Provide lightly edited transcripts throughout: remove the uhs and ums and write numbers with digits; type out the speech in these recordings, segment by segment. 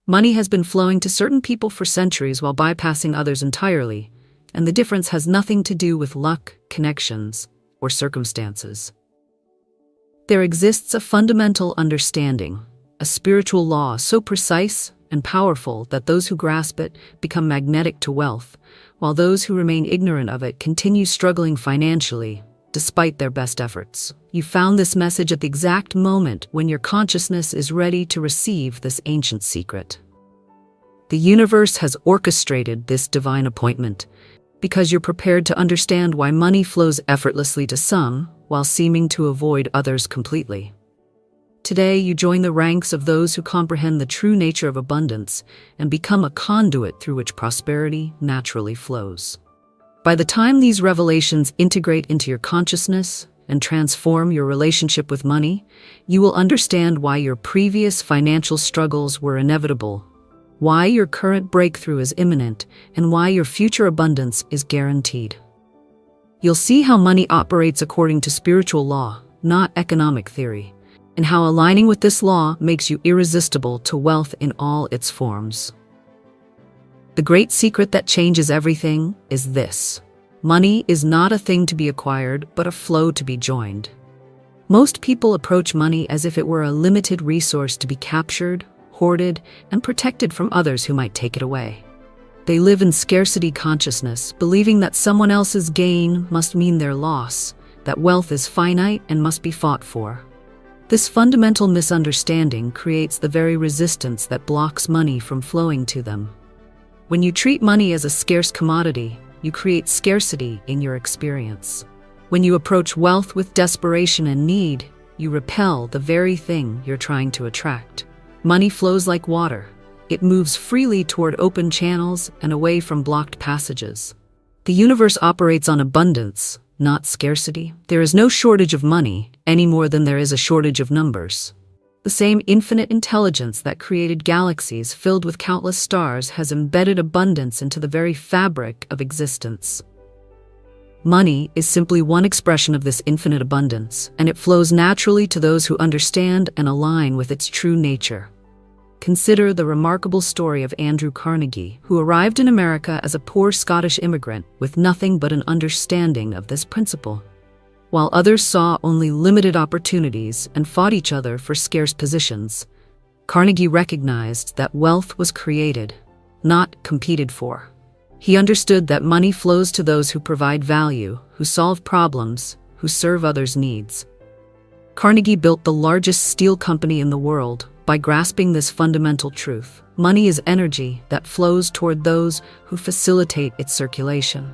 Money has been flowing to certain people for centuries while bypassing others entirely, and the difference has nothing to do with luck, connections, or circumstances. There exists a fundamental understanding, a spiritual law so precise and powerful that those who grasp it become magnetic to wealth, while those who remain ignorant of it continue struggling financially, despite their best efforts. You found this message at the exact moment when your consciousness is ready to receive this ancient secret. The universe has orchestrated this divine appointment because you're prepared to understand why money flows effortlessly to some while seeming to avoid others completely. Today, you join the ranks of those who comprehend the true nature of abundance and become a conduit through which prosperity naturally flows. By the time these revelations integrate into your consciousness and transform your relationship with money, you will understand why your previous financial struggles were inevitable, why your current breakthrough is imminent, and why your future abundance is guaranteed. You'll see how money operates according to spiritual law, not economic theory, and how aligning with this law makes you irresistible to wealth in all its forms. The great secret that changes everything is this: money is not a thing to be acquired, but a flow to be joined. Most people approach money as if it were a limited resource to be captured, hoarded, and protected from others who might take it away. They live in scarcity consciousness, believing that someone else's gain must mean their loss, that wealth is finite and must be fought for. This fundamental misunderstanding creates the very resistance that blocks money from flowing to them. When you treat money as a scarce commodity, you create scarcity in your experience. When you approach wealth with desperation and need, you repel the very thing you're trying to attract. Money flows like water. It moves freely toward open channels and away from blocked passages. The universe operates on abundance, not scarcity. There is no shortage of money, any more than there is a shortage of numbers. The same infinite intelligence that created galaxies filled with countless stars has embedded abundance into the very fabric of existence. Money is simply one expression of this infinite abundance, and it flows naturally to those who understand and align with its true nature. Consider the remarkable story of Andrew Carnegie, who arrived in America as a poor Scottish immigrant with nothing but an understanding of this principle. While others saw only limited opportunities and fought each other for scarce positions, Carnegie recognized that wealth was created, not competed for. He understood that money flows to those who provide value, who solve problems, who serve others' needs. Carnegie built the largest steel company in the world by grasping this fundamental truth. Money is energy that flows toward those who facilitate its circulation.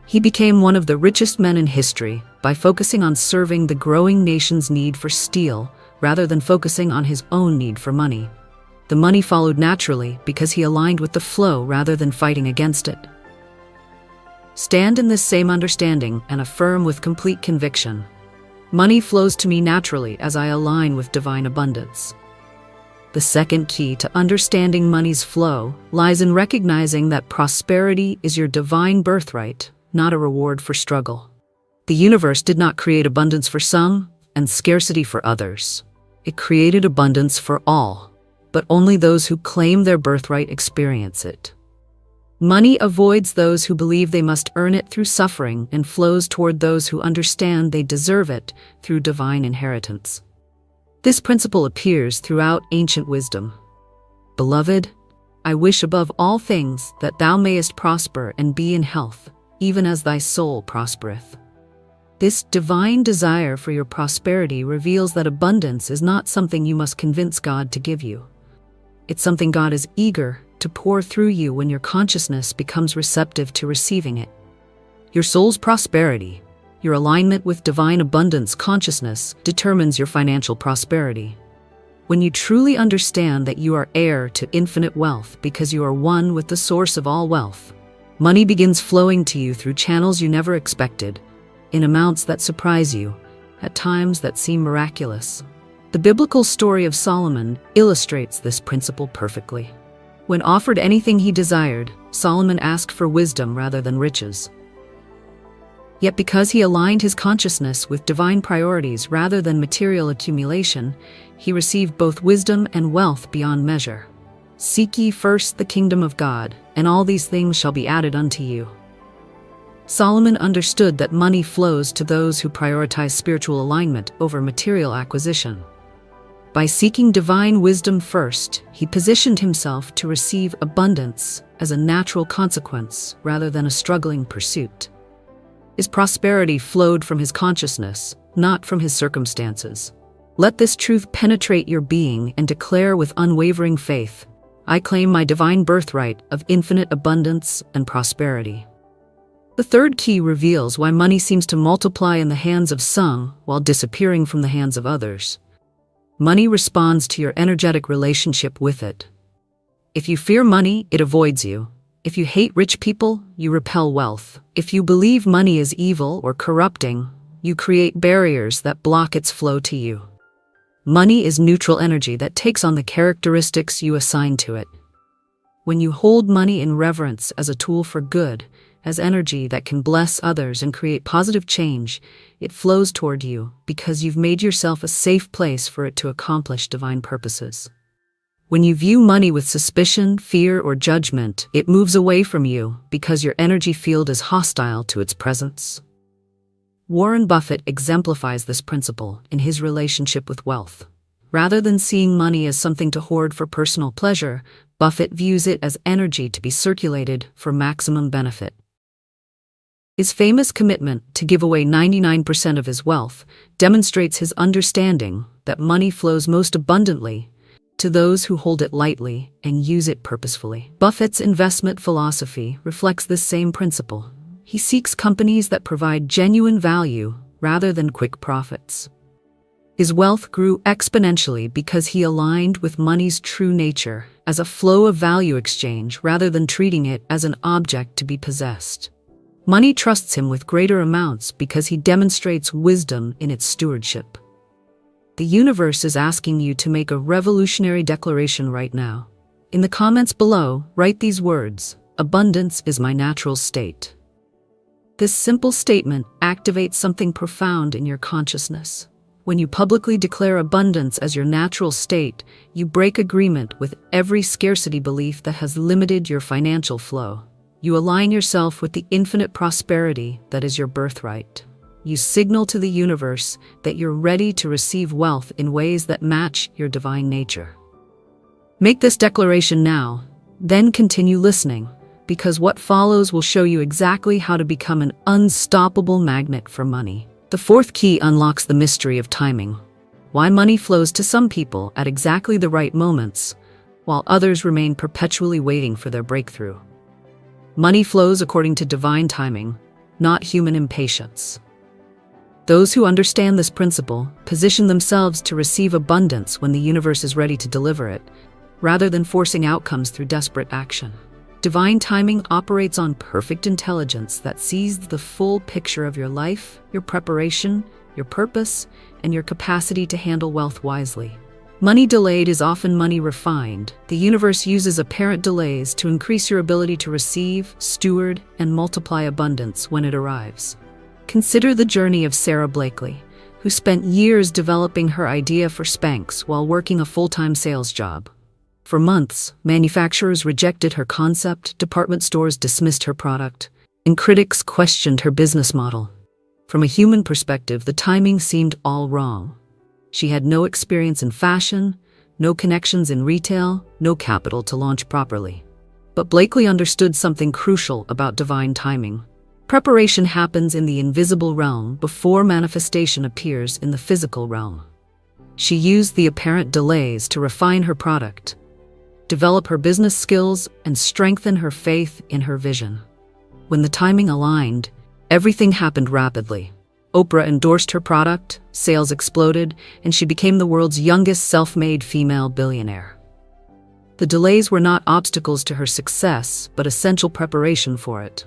He became one of the richest men in history by focusing on serving the growing nation's need for steel rather than focusing on his own need for money. The money followed naturally because he aligned with the flow rather than fighting against it. Stand in this same understanding and affirm with complete conviction: money flows to me naturally as I align with divine abundance. The second key to understanding money's flow lies in recognizing that prosperity is your divine birthright, not a reward for struggle. The universe did not create abundance for some and scarcity for others. It created abundance for all, but only those who claim their birthright experience it. Money avoids those who believe they must earn it through suffering and flows toward those who understand they deserve it through divine inheritance. This principle appears throughout ancient wisdom. Beloved, I wish above all things that thou mayest prosper and be in health, even as thy soul prospereth. This divine desire for your prosperity reveals that abundance is not something you must convince God to give you. It's something God is eager to pour through you when your consciousness becomes receptive to receiving it. Your soul's prosperity, your alignment with divine abundance consciousness, determines your financial prosperity. When you truly understand that you are heir to infinite wealth because you are one with the source of all wealth, money begins flowing to you through channels you never expected, in amounts that surprise you, at times that seem miraculous. The biblical story of Solomon illustrates this principle perfectly. When offered anything he desired, Solomon asked for wisdom rather than riches. Yet because he aligned his consciousness with divine priorities rather than material accumulation, he received both wisdom and wealth beyond measure. "Seek ye first the kingdom of God, and all these things shall be added unto you." Solomon understood that money flows to those who prioritize spiritual alignment over material acquisition. By seeking divine wisdom first, he positioned himself to receive abundance as a natural consequence rather than a struggling pursuit. His prosperity flowed from his consciousness, not from his circumstances. Let this truth penetrate your being and declare with unwavering faith, "I claim my divine birthright of infinite abundance and prosperity." The third key reveals why money seems to multiply in the hands of some while disappearing from the hands of others. Money responds to your energetic relationship with it. If you fear money, it avoids you. If you hate rich people, you repel wealth. If you believe money is evil or corrupting, you create barriers that block its flow to you. Money is neutral energy that takes on the characteristics you assign to it. When you hold money in reverence as a tool for good, as energy that can bless others and create positive change, it flows toward you because you've made yourself a safe place for it to accomplish divine purposes. When you view money with suspicion, fear, or judgment, it moves away from you because your energy field is hostile to its presence. Warren Buffett exemplifies this principle in his relationship with wealth. Rather than seeing money as something to hoard for personal pleasure, Buffett views it as energy to be circulated for maximum benefit. His famous commitment to give away 99% of his wealth demonstrates his understanding that money flows most abundantly to those who hold it lightly and use it purposefully. Buffett's investment philosophy reflects this same principle. He seeks companies that provide genuine value rather than quick profits. His wealth grew exponentially because he aligned with money's true nature as a flow of value exchange rather than treating it as an object to be possessed. Money trusts him with greater amounts because he demonstrates wisdom in its stewardship. The universe is asking you to make a revolutionary declaration right now. In the comments below, write these words: "Abundance is my natural state." This simple statement activates something profound in your consciousness. When you publicly declare abundance as your natural state, you break agreement with every scarcity belief that has limited your financial flow. You align yourself with the infinite prosperity that is your birthright. You signal to the universe that you're ready to receive wealth in ways that match your divine nature. Make this declaration now, then continue listening, because what follows will show you exactly how to become an unstoppable magnet for money. The fourth key unlocks the mystery of timing. Why money flows to some people at exactly the right moments, while others remain perpetually waiting for their breakthrough. Money flows according to divine timing, not human impatience. Those who understand this principle position themselves to receive abundance when the universe is ready to deliver it, rather than forcing outcomes through desperate action. Divine timing operates on perfect intelligence that sees the full picture of your life, your preparation, your purpose, and your capacity to handle wealth wisely. Money delayed is often money refined. The universe uses apparent delays to increase your ability to receive, steward, and multiply abundance when it arrives. Consider the journey of Sarah Blakely, who spent years developing her idea for Spanx while working a full-time sales job. For months, manufacturers rejected her concept, department stores dismissed her product, and critics questioned her business model. From a human perspective, the timing seemed all wrong. She had no experience in fashion, no connections in retail, no capital to launch properly. But Blakely understood something crucial about divine timing. Preparation happens in the invisible realm before manifestation appears in the physical realm. She used the apparent delays to refine her product, develop her business skills, and strengthen her faith in her vision. When the timing aligned, everything happened rapidly. Oprah endorsed her product, sales exploded, and she became the world's youngest self-made female billionaire. The delays were not obstacles to her success, but essential preparation for it.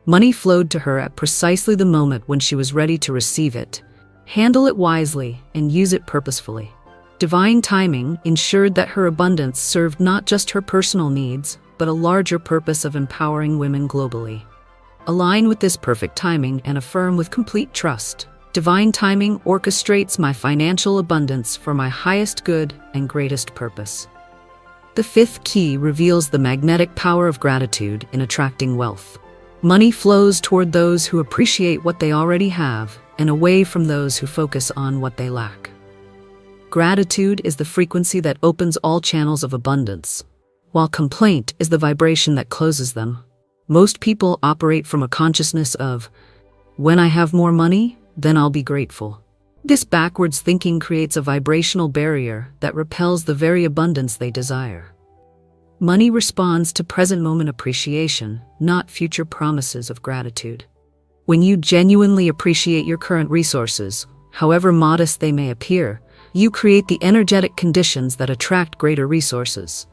Money flowed to her at precisely the moment when she was ready to receive it. Handle it wisely and use it purposefully. Divine timing ensured that her abundance served not just her personal needs, but a larger purpose of empowering women globally. Align with this perfect timing and affirm with complete trust. Divine timing orchestrates my financial abundance for my highest good and greatest purpose. The fifth key reveals the magnetic power of gratitude in attracting wealth. Money flows toward those who appreciate what they already have and away from those who focus on what they lack. Gratitude is the frequency that opens all channels of abundance, while complaint is the vibration that closes them. Most people operate from a consciousness of, when I have more money, then I'll be grateful. This backwards thinking creates a vibrational barrier that repels the very abundance they desire. Money responds to present moment appreciation, not future promises of gratitude. When you genuinely appreciate your current resources, however modest they may appear, you create the energetic conditions that attract greater resources.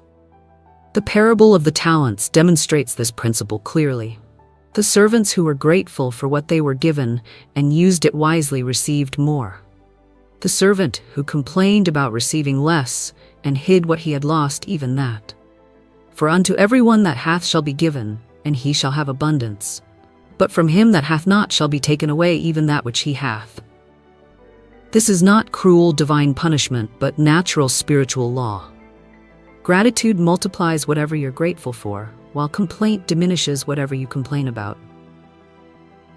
The parable of the talents demonstrates this principle clearly. The servants who were grateful for what they were given and used it wisely received more. The servant who complained about receiving less and hid what he had lost, even that. For unto everyone that hath shall be given, and he shall have abundance. But from him that hath not shall be taken away even that which he hath. This is not cruel divine punishment, but natural spiritual law. Gratitude multiplies whatever you're grateful for, while complaint diminishes whatever you complain about.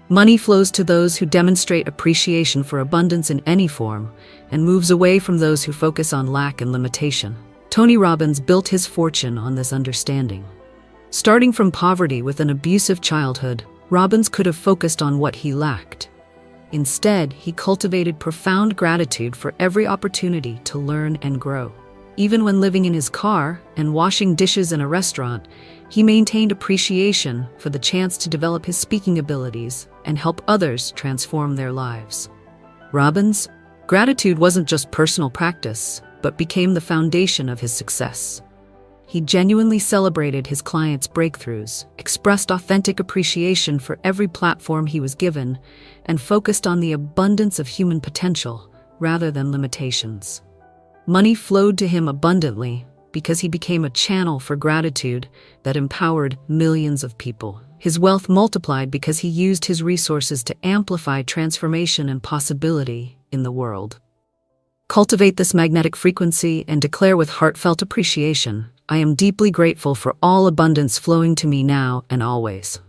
Money flows to those who demonstrate appreciation for abundance in any form, and moves away from those who focus on lack and limitation. Tony Robbins built his fortune on this understanding. Starting from poverty with an abusive childhood, Robbins could have focused on what he lacked. Instead, he cultivated profound gratitude for every opportunity to learn and grow. Even when living in his car and washing dishes in a restaurant, he maintained appreciation for the chance to develop his speaking abilities and help others transform their lives. Robbins' gratitude wasn't just personal practice, but became the foundation of his success. He genuinely celebrated his clients' breakthroughs, expressed authentic appreciation for every platform he was given, and focused on the abundance of human potential rather than limitations. Money flowed to him abundantly because he became a channel for gratitude that empowered millions of people. His wealth multiplied because he used his resources to amplify transformation and possibility in the world. Cultivate this magnetic frequency and declare with heartfelt appreciation, I am deeply grateful for all abundance flowing to me now and always.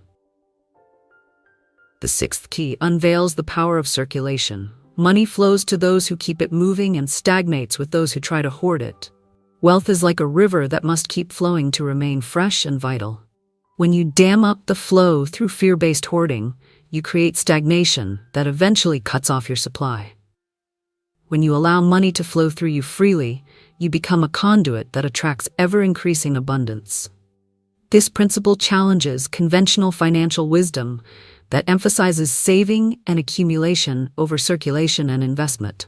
The sixth key unveils the power of circulation. Money flows to those who keep it moving and stagnates with those who try to hoard it. Wealth is like a river that must keep flowing to remain fresh and vital. When you dam up the flow through fear-based hoarding, you create stagnation that eventually cuts off your supply. When you allow money to flow through you freely, you become a conduit that attracts ever-increasing abundance. This principle challenges conventional financial wisdom that emphasizes saving and accumulation over circulation and investment.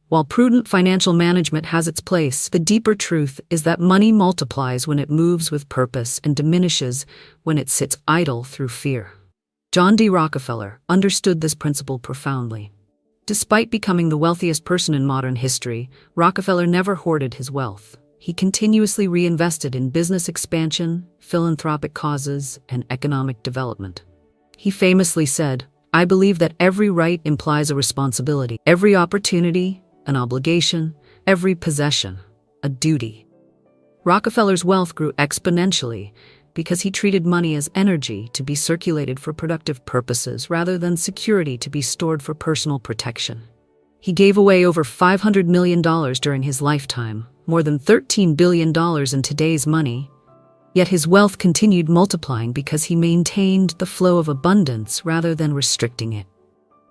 While prudent financial management has its place, the deeper truth is that money multiplies when it moves with purpose and diminishes when it sits idle through fear. John D. Rockefeller understood this principle profoundly. Despite becoming the wealthiest person in modern history, Rockefeller never hoarded his wealth. He continuously reinvested in business expansion, philanthropic causes, and economic development. He famously said, "I believe that every right implies a responsibility, every opportunity, an obligation, every possession, a duty." Rockefeller's wealth grew exponentially because he treated money as energy to be circulated for productive purposes rather than security to be stored for personal protection. He gave away over $500 million during his lifetime, more than $13 billion in today's money. Yet his wealth continued multiplying because he maintained the flow of abundance rather than restricting it.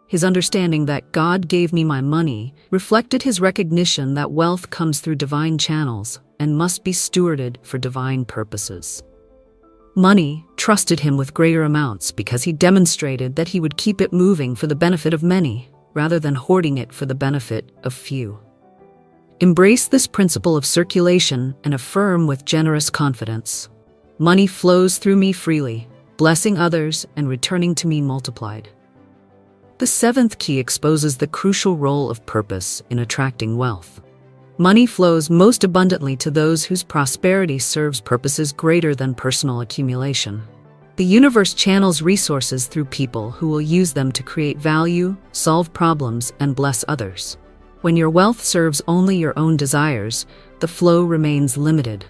His understanding that God gave me my money reflected his recognition that wealth comes through divine channels and must be stewarded for divine purposes. Money trusted him with greater amounts because he demonstrated that he would keep it moving for the benefit of many, rather than hoarding it for the benefit of few. Embrace this principle of circulation and affirm with generous confidence, "Money flows through me freely, blessing others and returning to me multiplied." The seventh key exposes the crucial role of purpose in attracting wealth. Money flows most abundantly to those whose prosperity serves purposes greater than personal accumulation. The universe channels resources through people who will use them to create value, solve problems, and bless others. When your wealth serves only your own desires, the flow remains limited.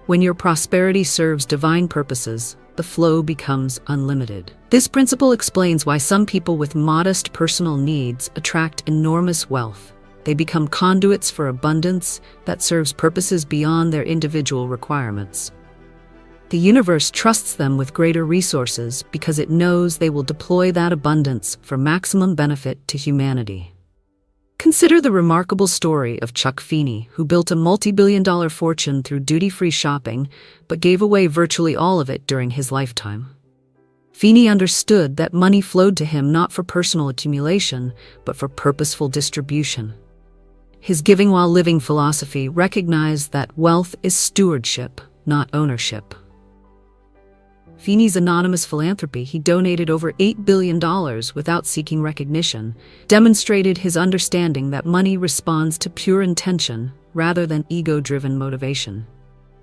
When your prosperity serves divine purposes, the flow becomes unlimited. This principle explains why some people with modest personal needs attract enormous wealth. They become conduits for abundance that serves purposes beyond their individual requirements. The universe trusts them with greater resources because it knows they will deploy that abundance for maximum benefit to humanity. Consider the remarkable story of Chuck Feeney, who built a multi-billion-dollar fortune through duty-free shopping, but gave away virtually all of it during his lifetime. Feeney understood that money flowed to him not for personal accumulation, but for purposeful distribution. His giving while living philosophy recognized that wealth is stewardship, not ownership. Feeney's anonymous philanthropy, he donated over $8 billion without seeking recognition, demonstrated his understanding that money responds to pure intention rather than ego-driven motivation.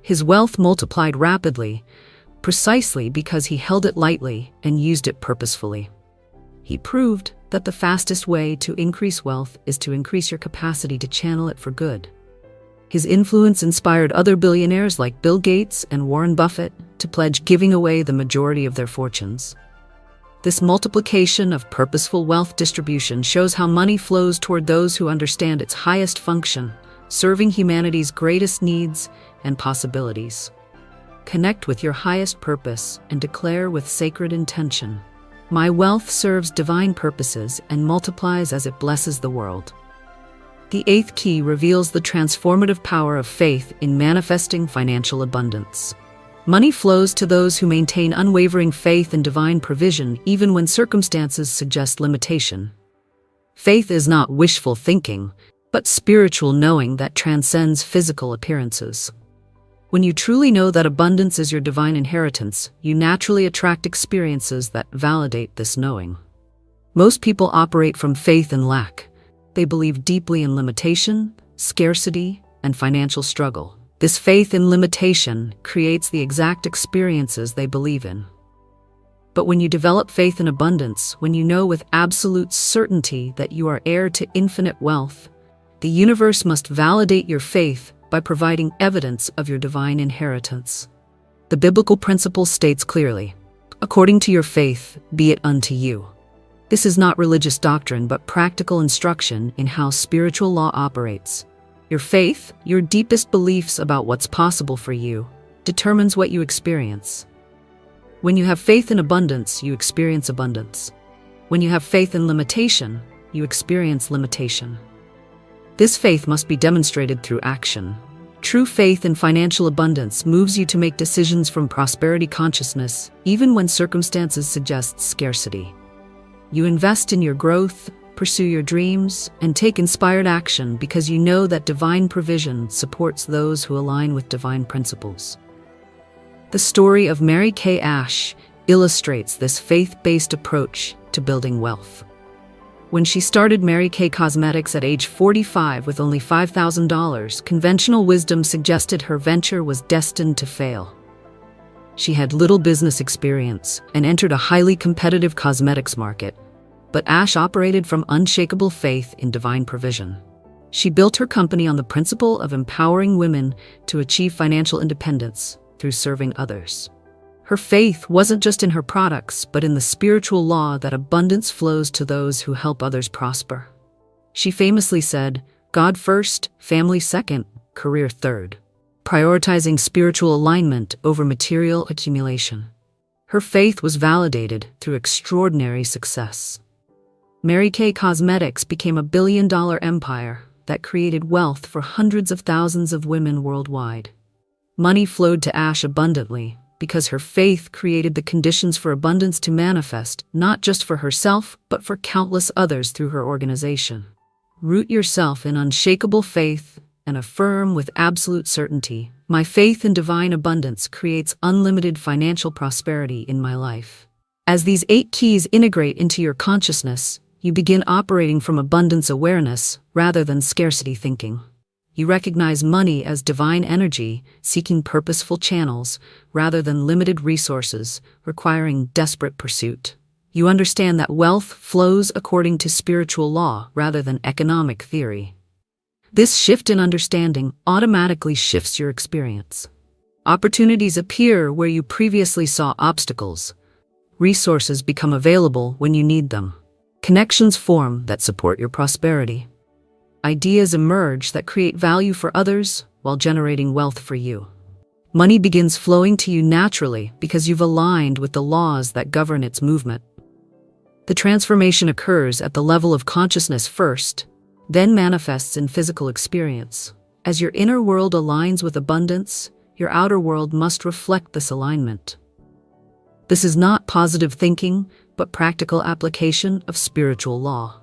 His wealth multiplied rapidly, precisely because he held it lightly and used it purposefully. He proved that the fastest way to increase wealth is to increase your capacity to channel it for good. His influence inspired other billionaires like Bill Gates and Warren Buffett to pledge giving away the majority of their fortunes. This multiplication of purposeful wealth distribution shows how money flows toward those who understand its highest function, serving humanity's greatest needs and possibilities. Connect with your highest purpose and declare with sacred intention, "My wealth serves divine purposes and multiplies as it blesses the world." The eighth key reveals the transformative power of faith in manifesting financial abundance. Money flows to those who maintain unwavering faith in divine provision even when circumstances suggest limitation. Faith is not wishful thinking, but spiritual knowing that transcends physical appearances. When you truly know that abundance is your divine inheritance, you naturally attract experiences that validate this knowing. Most people operate from faith in lack. They believe deeply in limitation, scarcity, and financial struggle. This faith in limitation creates the exact experiences they believe in. But when you develop faith in abundance, when you know with absolute certainty that you are heir to infinite wealth, the universe must validate your faith by providing evidence of your divine inheritance. The biblical principle states clearly, "According to your faith, be it unto you." This is not religious doctrine, but practical instruction in how spiritual law operates. Your faith, your deepest beliefs about what's possible for you, determines what you experience. When you have faith in abundance, you experience abundance. When you have faith in limitation, you experience limitation. This faith must be demonstrated through action. True faith in financial abundance moves you to make decisions from prosperity consciousness, even when circumstances suggest scarcity. You invest in your growth, pursue your dreams, and take inspired action because you know that divine provision supports those who align with divine principles. The story of Mary Kay Ash illustrates this faith-based approach to building wealth. When she started Mary Kay Cosmetics at age 45 with only $5,000, conventional wisdom suggested her venture was destined to fail. She had little business experience and entered a highly competitive cosmetics market, but Ash operated from unshakable faith in divine provision. She built her company on the principle of empowering women to achieve financial independence through serving others. Her faith wasn't just in her products, but in the spiritual law that abundance flows to those who help others prosper. She famously said, "God first, family second, career third," prioritizing spiritual alignment over material accumulation. Her faith was validated through extraordinary success. Mary Kay Cosmetics became a billion-dollar empire that created wealth for hundreds of thousands of women worldwide. Money flowed to Ash abundantly because her faith created the conditions for abundance to manifest, not just for herself, but for countless others through her organization. Root yourself in unshakable faith and affirm with absolute certainty, "My faith in divine abundance creates unlimited financial prosperity in my life." As these 8 keys integrate into your consciousness, you begin operating from abundance awareness rather than scarcity thinking. You recognize money as divine energy, seeking purposeful channels rather than limited resources, requiring desperate pursuit. You understand that wealth flows according to spiritual law rather than economic theory. This shift in understanding automatically shifts your experience. Opportunities appear where you previously saw obstacles. Resources become available when you need them. Connections form that support your prosperity. Ideas emerge that create value for others while generating wealth for you. Money begins flowing to you naturally because you've aligned with the laws that govern its movement. The transformation occurs at the level of consciousness first, then manifests in physical experience. As your inner world aligns with abundance, your outer world must reflect this alignment. This is not positive thinking, but practical application of spiritual law.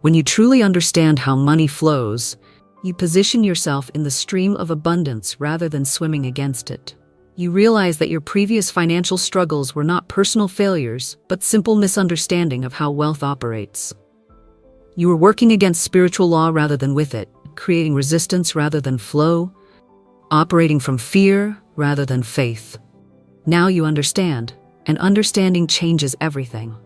When you truly understand how money flows, you position yourself in the stream of abundance rather than swimming against it. You realize that your previous financial struggles were not personal failures, but simple misunderstanding of how wealth operates. You were working against spiritual law rather than with it, creating resistance rather than flow, operating from fear rather than faith. Now you understand, and understanding changes everything.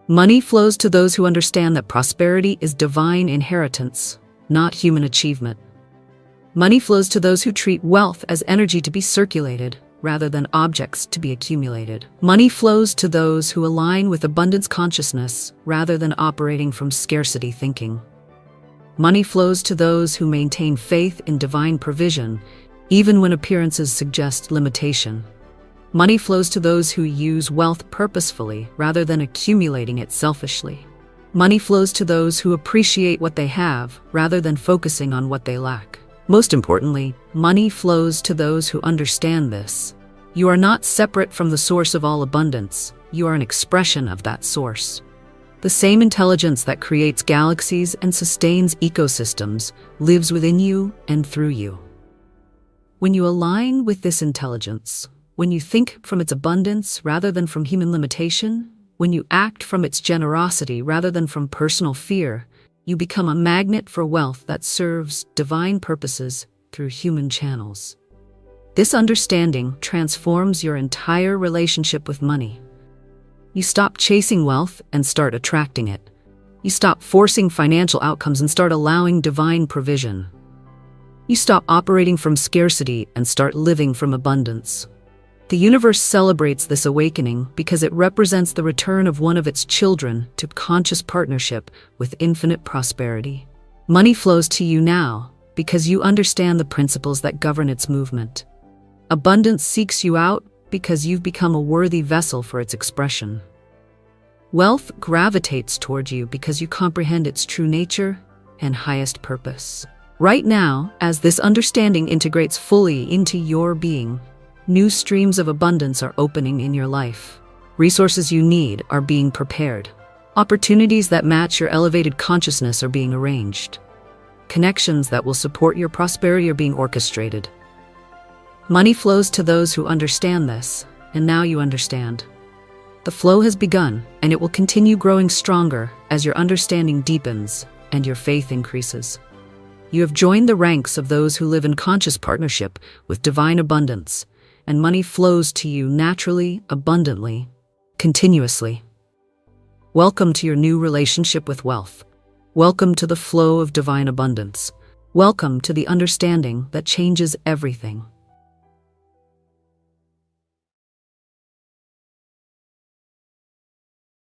Money flows to those who understand that prosperity is divine inheritance, not human achievement. Money flows to those who treat wealth as energy to be circulated, rather than objects to be accumulated. Money flows to those who align with abundance consciousness, rather than operating from scarcity thinking. Money flows to those who maintain faith in divine provision, even when appearances suggest limitation. Money flows to those who use wealth purposefully, rather than accumulating it selfishly. Money flows to those who appreciate what they have, rather than focusing on what they lack. Most importantly, money flows to those who understand this. You are not separate from the source of all abundance. You are an expression of that source. The same intelligence that creates galaxies and sustains ecosystems lives within you and through you. When you align with this intelligence, when you think from its abundance rather than from human limitation, when you act from its generosity rather than from personal fear, you become a magnet for wealth that serves divine purposes through human channels. This understanding transforms your entire relationship with money. You stop chasing wealth and start attracting it. You stop forcing financial outcomes and start allowing divine provision. You stop operating from scarcity and start living from abundance. The universe celebrates this awakening because it represents the return of one of its children to conscious partnership with infinite prosperity. Money flows to you now because you understand the principles that govern its movement. Abundance seeks you out because you've become a worthy vessel for its expression. Wealth gravitates toward you because you comprehend its true nature and highest purpose. Right now, as this understanding integrates fully into your being, new streams of abundance are opening in your life. Resources you need are being prepared. Opportunities that match your elevated consciousness are being arranged. Connections that will support your prosperity are being orchestrated. Money flows to those who understand this, and now you understand. The flow has begun, and it will continue growing stronger as your understanding deepens and your faith increases. You have joined the ranks of those who live in conscious partnership with divine abundance, and money flows to you naturally, abundantly, continuously. Welcome to your new relationship with wealth. Welcome to the flow of divine abundance. Welcome to the understanding that changes everything.